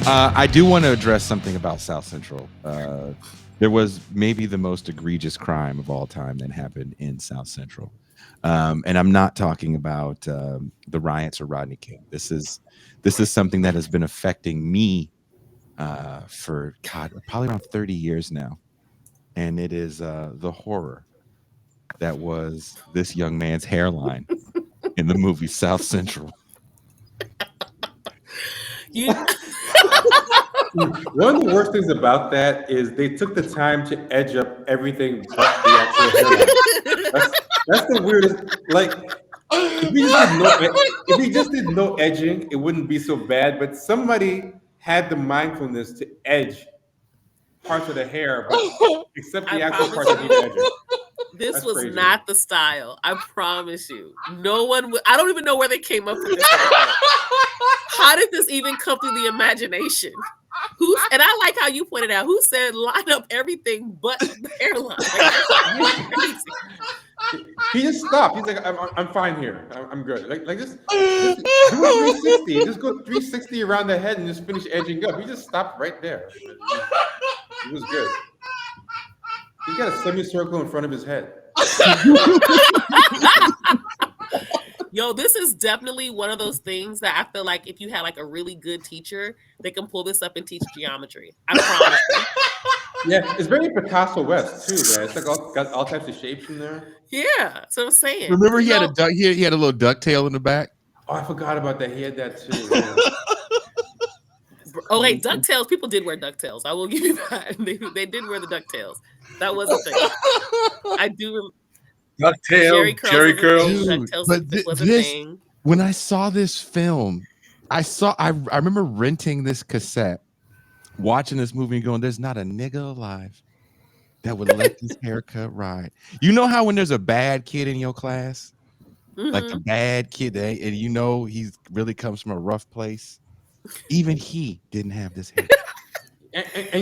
I do want to address something about South Central. There was maybe the most egregious crime of all time that happened in South Central, and I'm not talking about the riots or Rodney King. This is something that has been affecting me for God probably around 30 years now, and it is the horror that was this young man's hairline in the movie South Central. You One of the worst things about that is they took the time to edge up everything but the actual hairline. That's the weirdest. Like, if we just did no edging, it wouldn't be so bad. But somebody had the mindfulness to edge parts of the hair, but except I the actual promise parts that need you, edging. this That's was crazy. not the style. I promise you. No one would. I don't even know where they came up with this. How did this even come through the imagination? And I like how you pointed out. Who said line up everything but the hairline? Like, that's crazy. He just stopped. He's like, I'm fine here. I'm good. Like just do a 360. Just go 360 around the head and just finish edging up. He just stopped right there. It was good. He's got a semicircle in front of his head. Yo, this is definitely one of those things that I feel like if you had like a really good teacher, they can pull this up and teach geometry. I promise you. Yeah, it's very Picasso West too, man. It's like got all types of shapes in there. Yeah, that's what I'm saying. Remember, he had a duck. He had a little ducktail in the back. Oh, I forgot about that. He had that too. Yeah. Oh, wait, DuckTales. People did wear DuckTales. I will give you that. They did wear the DuckTales. That was a thing. I do. DuckTales, Jerry curls. DuckTales was a thing. When I saw this film, I remember renting this cassette, watching this movie, and going, "There's not a nigga alive that would let this haircut ride." You know how when there's a bad kid in your class, like the bad kid, and you know he really comes from a rough place. Even he didn't have this hair.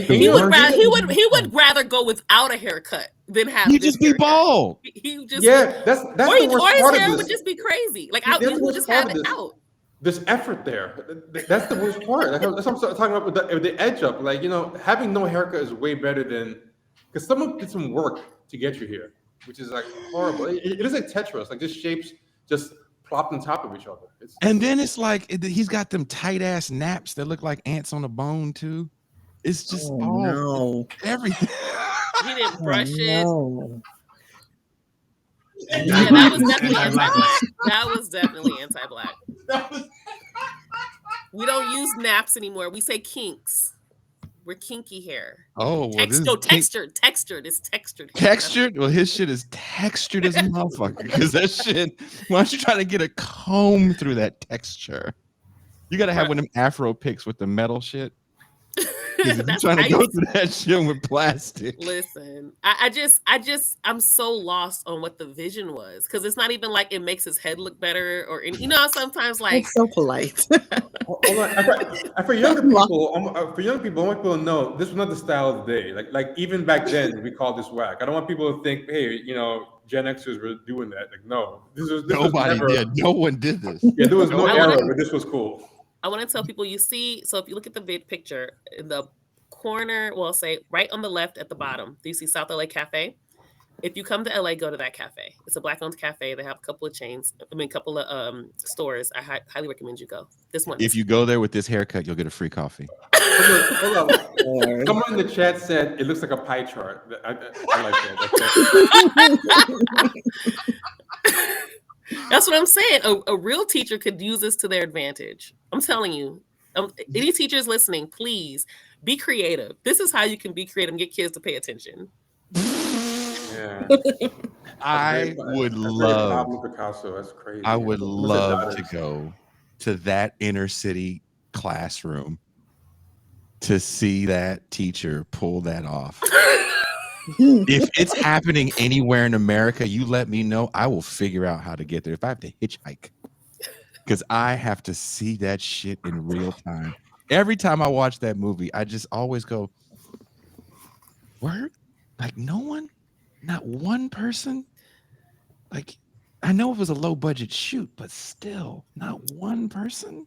He would rather go without a haircut than have. He'd just be bald. He just that's or the worst his part hair of would this. just be crazy. Like That's he the would worst just part have of it this. out. There's effort there. That's the worst part. Like, that's what I'm talking about with the edge up. Like, having no haircut is way better than because someone did some work to get you here, which is like horrible. It is like Tetris, like just shapes just plopped on top of each other. And then it's like he's got them tight ass naps that look like ants on a bone too. It's just everything. He didn't brush it. No. Yeah, that was definitely anti-black. That was definitely anti-black. We don't use naps anymore. We say kinks. We're kinky hair. Oh, well, textured. It's textured. Textured? Well, his shit is textured as a motherfucker. Because that shit, why don't you try to get a comb through that texture? You got to have one of them Afro picks with the metal shit. If you're trying to go through that shit with plastic. Listen, I'm so lost on what the vision was because it's not even like it makes his head look better or sometimes like it's so polite. For younger people, I want people to know this was not the style of the day. Like even back then, we called this whack. I don't want people to think, hey, Gen Xers were doing that. Like, no, nobody did. No one did this. Yeah, there was no era where this was cool. I want to tell people so if you look at the picture in the corner, well, say right on the left at the bottom, do you see South LA Cafe? If you come to LA, go to that cafe. It's a Black-owned cafe. They have a couple of couple of stores. I highly recommend you go. This one. If you go there with this haircut, you'll get a free coffee. Hold on. Someone in the chat said it looks like a pie chart. I like that. That's what I'm saying. A real teacher could use this to their advantage. I'm telling you. Any teachers listening, please be creative. This is how you can be creative and get kids to pay attention. Yeah. I would love Picasso. That's crazy. I would love to go to that inner city classroom to see that teacher pull that off. If it's happening anywhere in America, you let me know. I will figure out how to get there. If I have to hitchhike, because I have to see that shit in real time. Every time I watch that movie, I just always go, word? Like no one? Not one person? Like, I know it was a low budget shoot, but still, not one person?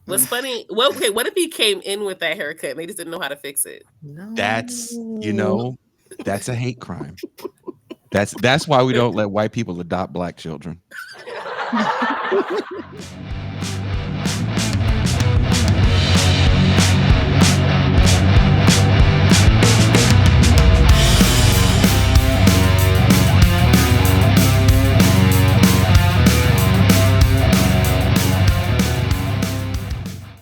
What's funny? Well, okay, what if he came in with that haircut and they just didn't know how to fix it? No. That's that's a hate crime. That's why we don't let white people adopt black children.